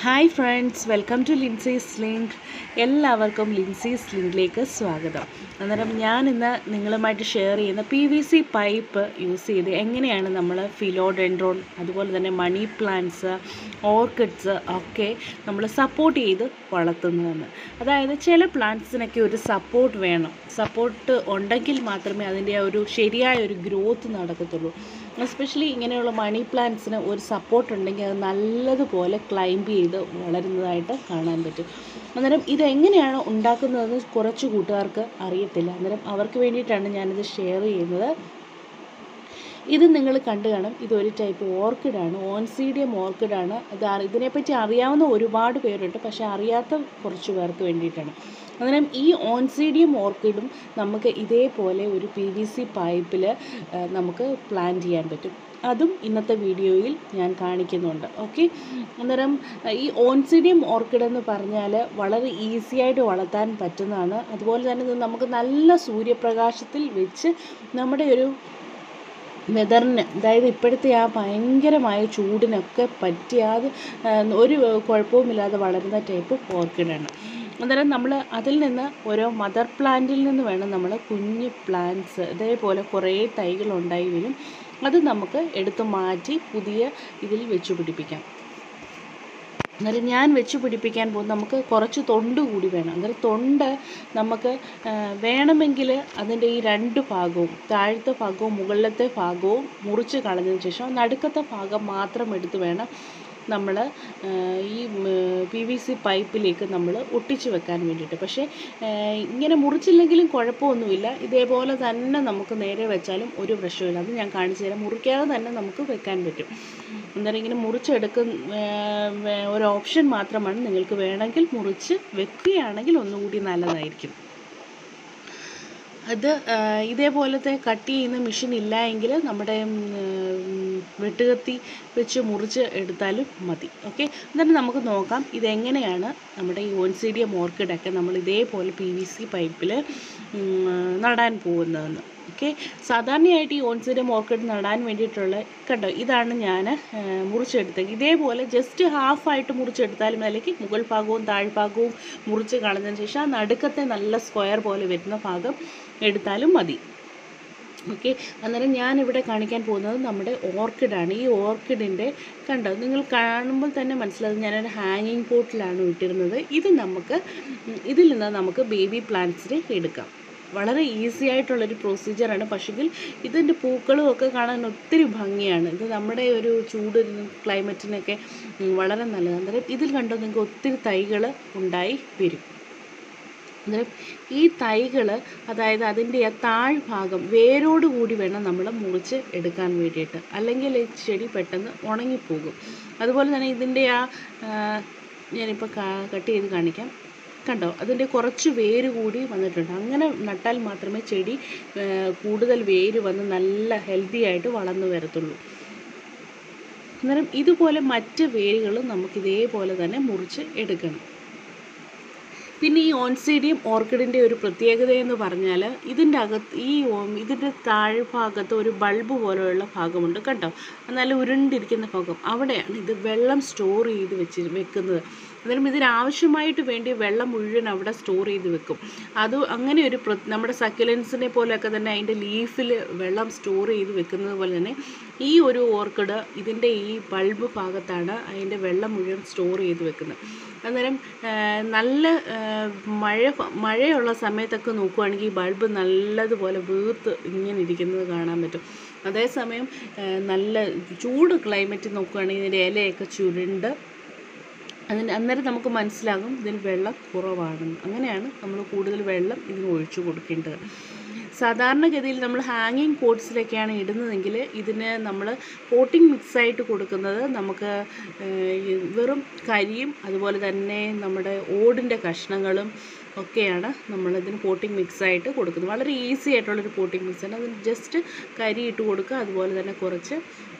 Hi friends, welcome to Linsy's link. എല്ലാവർക്കും ലിൻസീസ് ലിങ്കിലേക്ക് സ്വാഗതം. അന്നേരം ഞാൻ ഇന്ന് നിങ്ങളുമായിട്ട് ഷെയർ ചെയ്യുന്ന PVC പൈപ്പ് യൂസ് ചെയ്ത് എങ്ങനെയാണ് നമ്മൾ ഫിലോഡെൻഡ്രോൺ, അതുപോലെ തന്നെ മണി പ്ലാന്റ്സ്, ഓർക്കിഡ്സ് ഒക്കെ നമ്മൾ സപ്പോർട്ട് ചെയ്ത് വളർത്തുന്നതെന്ന്. അതായത് ചില പ്ലാന്റ്സിനൊക്കെ ഒരു സപ്പോർട്ട് വേണം. സപ്പോർട്ട് ഉണ്ടെങ്കിൽ മാത്രമേ അതിൻ്റെ ഒരു ശരിയായ ഒരു ഗ്രോത്ത് നടക്കത്തുള്ളൂ. എസ്പെഷ്യലി ഇങ്ങനെയുള്ള മണി പ്ലാന്റ്സിന് ഒരു സപ്പോർട്ട് ഉണ്ടെങ്കിൽ അത് നല്ലതുപോലെ ക്ലൈംബ് ചെയ്ത് വളരുന്നതായിട്ട് കാണാൻ പറ്റും. അന്നേരം ഇതെങ്ങനെയാണ് ഉണ്ടാക്കുന്നതെന്ന് കുറച്ച് കൂട്ടുകാർക്ക് അറിയത്തില്ല. അന്നേരം അവർക്ക് വേണ്ടിയിട്ടാണ് ഞാനിത് ഷെയർ ചെയ്യുന്നത്. ഇത് നിങ്ങൾ കണ്ടു കാണും. ഇതൊരു ടൈപ്പ് ഓർക്കിഡാണ്, ഓൺസീഡിയം ഓർക്കിഡാണ്. ഇതിനെപ്പറ്റി അറിയാവുന്ന ഒരുപാട് പേരുണ്ട്, പക്ഷേ അറിയാത്ത കുറച്ച് പേർക്ക് വേണ്ടിയിട്ടാണ്. അന്നേരം ഈ ഓൺസീഡിയം ഓർക്കിഡും നമുക്ക് ഇതേപോലെ ഒരു PVC പൈപ്പിൽ നമുക്ക് പ്ലാന്റ് ചെയ്യാൻ പറ്റും. അതും ഇന്നത്തെ വീഡിയോയിൽ ഞാൻ കാണിക്കുന്നുണ്ട്. ഓക്കെ, അന്നേരം ഈ ഓൺസീഡിയം ഓർക്കിഡ് എന്ന് പറഞ്ഞാൽ വളരെ ഈസി ആയിട്ട് വളർത്താൻ പറ്റുന്നതാണ്. അതുപോലെ തന്നെ ഇത് നമുക്ക് നല്ല സൂര്യപ്രകാശത്തിൽ വെച്ച് നമ്മുടെ ഒരു വെതറിന്, അതായത് ഇപ്പോഴത്തെ ആ ഭയങ്കരമായ ചൂടിനൊക്കെ പറ്റിയാതെ ഒരു കുഴപ്പവുമില്ലാതെ വളരുന്ന ടൈപ്പ് ഓർക്കിഡാണ്. അന്നേരം നമ്മൾ അതിൽ നിന്ന് ഓരോ മദർ പ്ലാന്റിൽ നിന്ന് വേണം നമ്മൾ കുഞ്ഞ് പ്ലാന്റ്സ് ഇതേപോലെ കുറേ തൈകൾ ഉണ്ടായി വരും. അത് നമുക്ക് എടുത്ത് മാറ്റി പുതിയ ഇതിൽ വെച്ച് പിടിപ്പിക്കാം. അന്നേരം ഞാൻ വെച്ച് പിടിപ്പിക്കാൻ പോകും. നമുക്ക് കുറച്ച് തൊണ്ട് കൂടി വേണം. അന്നേരം തൊണ്ട് നമുക്ക് വേണമെങ്കിൽ അതിൻ്റെ ഈ രണ്ട് ഭാഗവും, താഴത്തെ ഭാഗവും മുകളിലത്തെ ഭാഗവും മുറിച്ച് കളഞ്ഞതിന് ശേഷം നടുക്കത്തെ ഭാഗം മാത്രം എടുത്ത് വേണം നമ്മൾ ഈ PVC പൈപ്പിലേക്ക് നമ്മൾ ഒട്ടിച്ച് വെക്കാൻ വേണ്ടിയിട്ട്. പക്ഷേ ഇങ്ങനെ മുറിച്ചില്ലെങ്കിലും കുഴപ്പമൊന്നുമില്ല. ഇതേപോലെ തന്നെ നമുക്ക് നേരെ വെച്ചാലും ഒരു പ്രശ്നമില്ല. അത് ഞാൻ കാണിച്ചു തരാം. മുറിക്കാതെ തന്നെ നമുക്ക് വെക്കാൻ പറ്റും. അന്നേരം ഇങ്ങനെ മുറിച്ചെടുക്കുന്ന ഒരു ഓപ്ഷൻ മാത്രമാണ്. നിങ്ങൾക്ക് വേണമെങ്കിൽ മുറിച്ച് വെക്കുകയാണെങ്കിൽ ഒന്നുകൂടി നല്ലതായിരിക്കും. അത് ഇതേപോലത്തെ കട്ട് ചെയ്യുന്ന മെഷീൻ ഇല്ല എങ്കിൽ നമ്മുടെ വെട്ടുകത്തി വെച്ച് മുറിച്ച് എടുത്താലും മതി. ഓക്കെ, എന്നിട്ട് നമുക്ക് നോക്കാം ഇതെങ്ങനെയാണ് നമ്മുടെ ഈ ഓൺസീഡിയം ഓർക്കിഡൊക്കെ നമ്മൾ ഇതേപോലെ PVC പൈപ്പിൽ നടാൻ പോകുന്നതെന്ന്. ഓക്കെ, സാധാരണയായിട്ട് ഈ ഓൺസീഡിയം ഓർക്കിഡ് നടാൻ വേണ്ടിയിട്ടുള്ള കണ്ടോ, ഇതാണ് ഞാൻ മുറിച്ചെടുത്തത്. ഇതേപോലെ ജസ്റ്റ് ഹാഫായിട്ട് മുറിച്ചെടുത്താലും, അല്ലെങ്കിൽ മുകൾ ഭാഗവും താഴ്ഭാഗവും മുറിച്ച് കളഞ്ഞതിന് ശേഷം ആ നടുക്കത്തെ നല്ല സ്ക്വയർ പോലെ വരുന്ന ഭാഗം എടുത്താലും മതി. ഓക്കെ, അന്നേരം ഞാനിവിടെ കാണിക്കാൻ പോകുന്നത് നമ്മുടെ ഓർക്കിഡാണ്. ഈ ഓർക്കിഡിൻ്റെ കണ്ടോ, നിങ്ങൾ കാണുമ്പോൾ തന്നെ മനസ്സിലാകും ഞാനൊരു ഹാങ്ങിങ് പോട്ടിലാണ് ഇട്ടിരുന്നത്. ഇതിൽ നിന്ന് നമുക്ക് ബേബി പ്ലാന്റ്സിനെ എടുക്കാം. വളരെ ഈസി ആയിട്ടുള്ളൊരു പ്രൊസീജിയറാണ്. പക്ഷെങ്കിൽ ഇതിൻ്റെ പൂക്കളും ഒക്കെ കാണാൻ ഒത്തിരി ഭംഗിയാണ്. ഇത് നമ്മുടെ ഒരു ചൂട് ക്ലൈമറ്റിനൊക്കെ വളരെ നല്ലതാണ്. അന്നേരം ഇതിൽ കണ്ടോ നിങ്ങൾക്ക് ഒത്തിരി തൈകൾ ഉണ്ടായി വരും. അന്നേരം ഈ തൈകൾ, അതായത് അതിൻ്റെ ആ താഴ്ഭാഗം വേരോടുകൂടി വേണം നമ്മൾ മുറിച്ച് എടുക്കാൻ വേണ്ടിയിട്ട്, അല്ലെങ്കിൽ ഈ ചെടി പെട്ടെന്ന് ഉണങ്ങിപ്പോകും. അതുപോലെ തന്നെ ഇതിൻ്റെ ഞാനിപ്പോൾ കട്ട് ചെയ്ത് കാണിക്കാം. കണ്ടോ, അതിൻ്റെ കുറച്ച് വേര് കൂടി വന്നിട്ടുണ്ട്. അങ്ങനെ നട്ടാൽ മാത്രമേ ചെടി കൂടുതൽ വേര് വന്ന് നല്ല ഹെൽത്തി ആയിട്ട് വളർന്നു വരത്തുള്ളൂ. അന്നേരം ഇതുപോലെ മറ്റ് വേരുകളും നമുക്കിതേപോലെ തന്നെ മുറിച്ച് എടുക്കണം. പിന്നെ ഈ ഓൺസീഡിയം ഓർക്കിഡിൻ്റെ ഒരു പ്രത്യേകത എന്ന് പറഞ്ഞാൽ ഇതിൻ്റെ ഇതിൻ്റെ താഴ്ഭാഗത്ത് ഒരു ബൾബ് പോലെയുള്ള ഭാഗമുണ്ട്. കണ്ടോ, നല്ല ഉരുണ്ടിരിക്കുന്ന ഭാഗം, അവിടെയാണ് ഇത് വെള്ളം സ്റ്റോർ ചെയ്ത് വെക്കുന്നത്. അന്നേരം ഇതിനാവശ്യമായിട്ട് വേണ്ടി വെള്ളം മുഴുവൻ അവിടെ സ്റ്റോർ ചെയ്ത് വെക്കും. അങ്ങനെ ഒരു നമ്മുടെ സക്കുലൻസിനെ പോലെയൊക്കെ തന്നെ അതിൻ്റെ ലീഫിൽ വെള്ളം സ്റ്റോർ ചെയ്ത് വെക്കുന്നത് പോലെ തന്നെ ഈ ഒരു ഓർക്കിഡ് ഇതിൻ്റെ ഈ ബൾബ് ഭാഗത്താണ് അതിൻ്റെ വെള്ളം മുഴുവൻ സ്റ്റോർ ചെയ്ത് വെക്കുന്നത്. അന്നേരം നല്ല മഴയുള്ള സമയത്തൊക്കെ നോക്കുകയാണെങ്കിൽ ഈ ബൾബ് നല്ലതുപോലെ വീർത്ത് ഇങ്ങനെ ഇരിക്കുന്നത് കാണാൻ പറ്റും. അതേസമയം നല്ല ചൂട് ക്ലൈമറ്റ് നോക്കുകയാണെങ്കിൽ ഇതിൻ്റെ ഇലയൊക്കെ ചുരുണ്ട് അന്നേരം നമുക്ക് മനസ്സിലാകും ഇതിന് വെള്ളം കുറവാണെന്ന്. അങ്ങനെയാണ് നമ്മൾ കൂടുതൽ വെള്ളം ഇതിന് ഒഴിച്ചു കൊടുക്കേണ്ടത്. സാധാരണഗതിയിൽ നമ്മൾ ഹാങ്ങിങ് പോട്ട്സിലൊക്കെയാണ് ഇടുന്നതെങ്കിൽ ഇതിന് നമ്മൾ പോട്ടിംഗ് മിക്സായിട്ട് കൊടുക്കുന്നത് നമുക്ക് വെറും കരിയും അതുപോലെ തന്നെ നമ്മുടെ ഓടിൻ്റെ കഷ്ണങ്ങളും ഒക്കെയാണ് നമ്മളിതിന് പോട്ടിംഗ് മിക്സായിട്ട് കൊടുക്കുന്നത്. വളരെ ഈസി ആയിട്ടുള്ളൊരു പോട്ടിംഗ് മിക്സാണ്. അതിന് ജസ്റ്റ് കരി ഇട്ട് കൊടുക്കുക, അതുപോലെ തന്നെ കുറച്ച്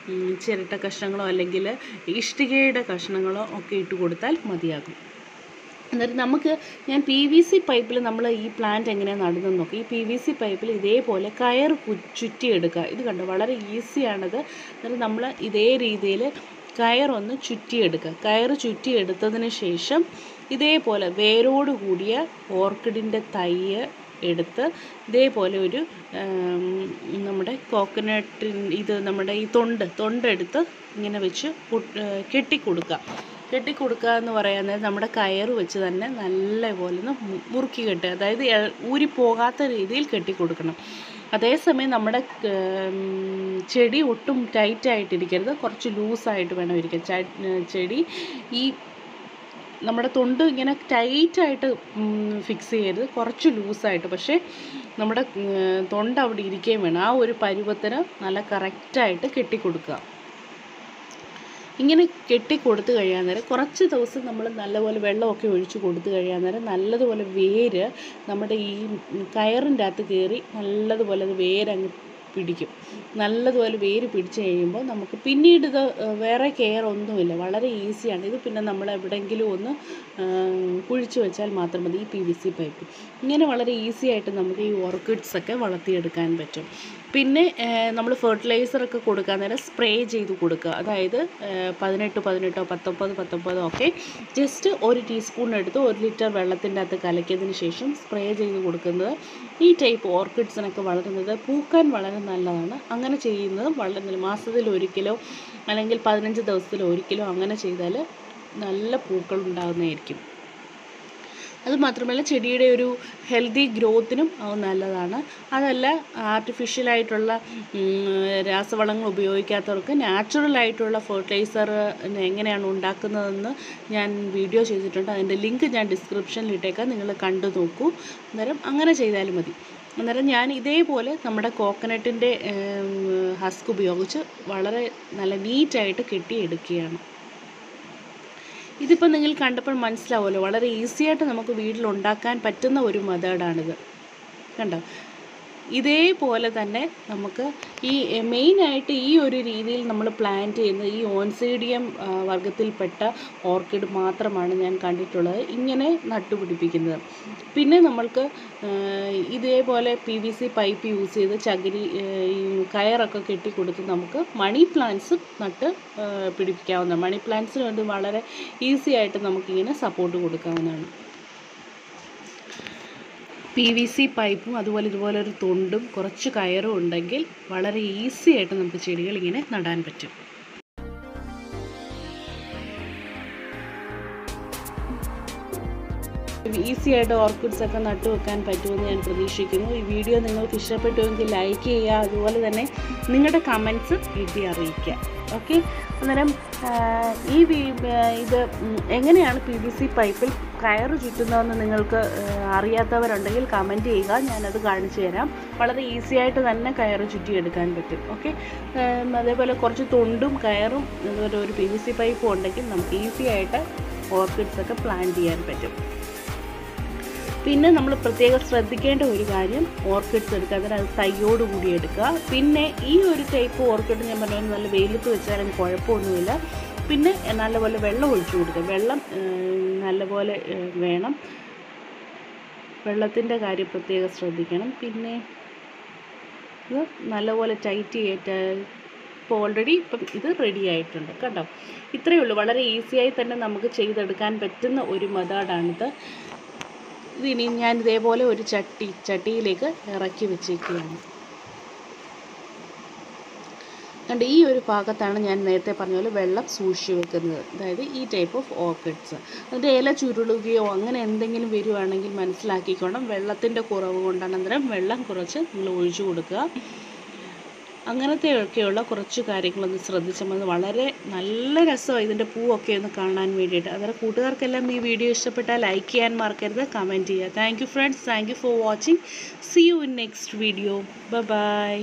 ചിരട്ട കഷ്ണങ്ങളോ അല്ലെങ്കിൽ ഇഷ്ടികയുടെ കഷ്ണങ്ങളോ ഒക്കെ ഇട്ട് കൊടുത്താൽ മതിയാകും. എന്നിട്ട് ഞാൻ PVC പൈപ്പിൽ നമ്മൾ ഈ പ്ലാന്റ് എങ്ങനെയാണ് നടുന്നതെന്ന് നോക്കാം. ഈ PVC പൈപ്പിൽ ഇതേപോലെ കയർ ചുറ്റിയെടുക്കുക. ഇത് കണ്ടോ, വളരെ ഈസിയാണത്. എന്നിട്ട് നമ്മൾ ഇതേ രീതിയിൽ കയറൊന്ന് ചുറ്റിയെടുക്കുക. കയറ് ചുറ്റിയെടുത്തതിന് ശേഷം ഇതേപോലെ വേരോട് കൂടിയ ഓർക്കിഡിൻ്റെ തൈ എടുത്ത് ഇതേപോലെ ഒരു നമ്മുടെ നമ്മുടെ ഈ തൊണ്ടെടുത്ത് ഇങ്ങനെ വെച്ച് കെട്ടിക്കൊടുക്കുക എന്ന് പറയുന്നത് നമ്മുടെ കയറ് വെച്ച് തന്നെ നല്ലപോലെ ഒന്ന് മുറുക്കി കെട്ടുക. അതായത് ഊരിപ്പോകാത്ത രീതിയിൽ കെട്ടിക്കൊടുക്കണം. അതേസമയം നമ്മുടെ ചെടി ഒട്ടും ടൈറ്റായിട്ടിരിക്കരുത്, കുറച്ച് ലൂസായിട്ട് വേണം ഇരിക്കാൻ ചെടി. ഈ നമ്മുടെ തൊണ്ട് ഇങ്ങനെ ടൈറ്റായിട്ട് ഫിക്സ് ചെയ്യരുത്, കുറച്ച് ലൂസായിട്ട്. പക്ഷേ നമ്മുടെ തൊണ്ട് അവിടെ ഇരിക്കുകയും വേണം. ആ ഒരു പരുവത്തിന് നല്ല കറക്റ്റായിട്ട് കെട്ടിക്കൊടുക്കുക. ഇങ്ങനെ കെട്ടിക്കൊടുത്ത് കഴിയാൻ നേരം കുറച്ച് ദിവസം നമ്മൾ നല്ലപോലെ വെള്ളമൊക്കെ ഒഴിച്ച് കൊടുത്ത് കഴിയാൻ നേരം നല്ലതുപോലെ വേര് നമ്മുടെ ഈ കയറിൻ്റെ അകത്ത് കയറി നല്ലതുപോലെ അത് വേരങ്ങ് പിടിക്കും. നല്ലതുപോലെ വേര് പിടിച്ച് കഴിയുമ്പോൾ നമുക്ക് പിന്നീട് ഇത് വേറെ കെയർ ഒന്നുമില്ല, വളരെ ഈസിയാണ് ഇത്. പിന്നെ നമ്മൾ എവിടെയെങ്കിലും ഒന്ന് കുഴിച്ച് വെച്ചാൽ മാത്രം മതി ഈ PVC പൈപ്പ്. ഇങ്ങനെ വളരെ ഈസി ആയിട്ട് നമുക്ക് ഈ ഓർക്കിഡ്സൊക്കെ വളർത്തിയെടുക്കാൻ പറ്റും. പിന്നെ നമ്മൾ ഫെർട്ടിലൈസറൊക്കെ കൊടുക്കാൻ നേരം സ്പ്രേ ചെയ്ത് കൊടുക്കുക. അതായത് 18, 19 ഒക്കെ ജസ്റ്റ് 1 ടീസ്പൂൺ എടുത്ത് 1 ലിറ്റർ വെള്ളത്തിൻ്റെ അകത്ത് കലക്കിയതിന് ശേഷം സ്പ്രേ ചെയ്ത് കൊടുക്കുന്നത് ഈ ടൈപ്പ് ഓർക്കിഡ്സിനൊക്കെ വളരുന്നത് പൂക്കാൻ വളരെ നല്ലതാണ്. അങ്ങനെ ചെയ്യുന്നത് വളരെ മാസത്തിൽ ഒരിക്കലോ അല്ലെങ്കിൽ 15 ദിവസത്തിൽ ഒരിക്കലോ അങ്ങനെ ചെയ്താൽ നല്ല പൂക്കൾ ഉണ്ടാകുന്നതായിരിക്കും. അതുമാത്രമല്ല ചെടിയുടെ ഒരു ഹെൽത്തി ഗ്രോത്തിനും അത് നല്ലതാണ്. അതല്ല ആർട്ടിഫിഷ്യലായിട്ടുള്ള രാസവളങ്ങൾ ഉപയോഗിക്കാത്തവർക്ക് നാച്ചുറലായിട്ടുള്ള ഫെർട്ടിലൈസർ എങ്ങനെയാണ് ഉണ്ടാക്കുന്നതെന്ന് ഞാൻ വീഡിയോ ചെയ്തിട്ടുണ്ട്. അതിൻ്റെ ലിങ്ക് ഞാൻ ഡിസ്ക്രിപ്ഷനിൽ ഇട്ടേക്കാം, നിങ്ങൾ കണ്ടു നോക്കൂ. അന്നേരം അങ്ങനെ ചെയ്താലും മതി. അന്നേരം ഞാൻ ഇതേപോലെ നമ്മുടെ കോക്കനട്ടിൻ്റെ ഹസ്ക് ഉപയോഗിച്ച് വളരെ നല്ല നീറ്റായിട്ട് കെട്ടിയെടുക്കുകയാണ്. ഇതിപ്പോൾ നിങ്ങൾ കണ്ടപ്പോൾ മനസ്സിലാവുമല്ലോ, വളരെ ഈസിയായിട്ട് നമുക്ക് വീട്ടിലുണ്ടാക്കാൻ പറ്റുന്ന ഒരു മെത്തേഡാണിത്. കണ്ടോ? ഇതേപോലെ തന്നെ നമുക്ക് ഈ മെയിനായിട്ട് ഈ ഒരു രീതിയിൽ നമ്മൾ പ്ലാന്റ് ചെയ്യുന്ന ഈ ഓൺസീഡിയം വർഗത്തിൽപ്പെട്ട ഓർക്കിഡ് മാത്രമാണ് ഞാൻ കണ്ടിട്ടുള്ളത് ഇങ്ങനെ നട്ടുപിടിപ്പിക്കുന്നത്. പിന്നെ നമ്മൾക്ക് ഇതേപോലെ PVC പൈപ്പ് യൂസ് ചെയ്ത് ചകിരി കയറൊക്കെ കെട്ടിക്കൊടുത്ത് നമുക്ക് മണി പ്ലാന്റ്സും നട്ട് പിടിപ്പിക്കാവുന്നതാണ്. മണി പ്ലാന്റ്സിന് വേണ്ടി വളരെ ഈസി ആയിട്ട് നമുക്കിങ്ങനെ സപ്പോർട്ട് കൊടുക്കാവുന്നതാണ്. PVC പൈപ്പും അതുപോലെ ഇതുപോലെ ഒരു തൊണ്ടും കുറച്ച് കയറും ഉണ്ടെങ്കിൽ വളരെ ഈസി ആയിട്ട് നമുക്ക് ചെടികൾ ഇങ്ങനെ നടാൻ പറ്റും. ഈസി ആയിട്ട് ഓർക്കിഡ്സ് ഒക്കെ നട്ടു വെക്കാൻ പറ്റുമെന്ന് ഞാൻ പ്രതീക്ഷിക്കുന്നു. ഈ വീഡിയോ നിങ്ങൾക്ക് ഇഷ്ടപ്പെട്ടുവെങ്കിൽ ലൈക്ക് ചെയ്യുക, അതുപോലെ തന്നെ നിങ്ങളുടെ കമൻറ്റ്സ് എഴുതി അറിയിക്കുക. ഓക്കെ, അന്നേരം ഇത് എങ്ങനെയാണ് PVC പൈപ്പിൽ കയറ് ചുറ്റുന്നതെന്ന് നിങ്ങൾക്ക് അറിയാത്തവരുണ്ടെങ്കിൽ കമൻറ്റ് ചെയ്യുക, ഞാനത് കാണിച്ചു തരാം. വളരെ ഈസി ആയിട്ട് തന്നെ കയറ് ചുറ്റിയെടുക്കാൻ പറ്റും. ഓക്കെ, അതേപോലെ കുറച്ച് തൊണ്ടും കയറും അതുപോലെ ഒരു PVC പൈപ്പും ഉണ്ടെങ്കിൽ നമുക്ക് ഈസി ആയിട്ട് ഓർക്കിഡ്സൊക്കെ പ്ലാന്റ് ചെയ്യാൻ പറ്റും. പിന്നെ നമ്മൾ പ്രത്യേകം ശ്രദ്ധിക്കേണ്ട ഒരു കാര്യം, ഓർക്കിഡ്സ് എടുക്കുക അതിന് അത് തൈയോടുകൂടി എടുക്കുക. പിന്നെ ഈ ഒരു ടൈപ്പ് ഓർക്കിഡ് ഞാൻ പറഞ്ഞാൽ നല്ല വെയിലത്ത് വെച്ചാലും കുഴപ്പമൊന്നുമില്ല. പിന്നെ നല്ലപോലെ വെള്ളം ഒഴിച്ചു കൊടുക്കുക. വെള്ളം നല്ലപോലെ വേണം, വെള്ളത്തിൻ്റെ കാര്യം പ്രത്യേകം ശ്രദ്ധിക്കണം. പിന്നെ ഇത് നല്ലപോലെ ടൈറ്റ് ചെയ്തിട്ട് ഇപ്പോൾ ഓൾറെഡി ഇത് റെഡി ആയിട്ടുണ്ട്. കണ്ടോ? ഇത്രയേ ഉള്ളൂ. വളരെ ഈസിയായി തന്നെ നമുക്ക് ചെയ്തെടുക്കാൻ പറ്റുന്ന ഒരു മെത്തേഡാണിത്. ഇതിനി ഞാൻ ഇതേപോലെ ഒരു ചട്ടിയിലേക്ക് ഇറക്കി വെച്ചേക്കുകയാണ്. കണ്ട് ഈ ഒരു ഭാഗത്താണ് ഞാൻ നേരത്തെ പറഞ്ഞ പോലെ വെള്ളം സൂക്ഷിച്ച് വെക്കുന്നത്. അതായത് ഈ ടൈപ്പ് ഓഫ് ഓർക്കിഡ്സ് അതിൻ്റെ ഇല ചുരുളുകയോ അങ്ങനെ എന്തെങ്കിലും വരുവാണെങ്കിൽ മനസ്സിലാക്കിക്കോണം വെള്ളത്തിൻ്റെ കുറവ് കൊണ്ടാണ്. അന്നേരം വെള്ളം കുറച്ച് നിങ്ങൾ ഒഴിച്ചു കൊടുക്കുക. അങ്ങനത്തെയൊക്കെയുള്ള കുറച്ച് കാര്യങ്ങളൊന്ന് ശ്രദ്ധിച്ചാൽ മതി. വളരെ നല്ല രസമാണ് ഇതിൻ്റെ പൂവൊക്കെ ഒന്ന് കാണാൻ വേണ്ടിയിട്ട്. അന്നേരം കൂട്ടുകാർക്കെല്ലാം ഈ വീഡിയോ ഇഷ്ടപ്പെട്ടാൽ ലൈക്ക് ചെയ്യാൻ മറക്കരുത്, കമൻറ്റ് ചെയ്യുക. Thank you friends, thank you for watching. See you in next video. By.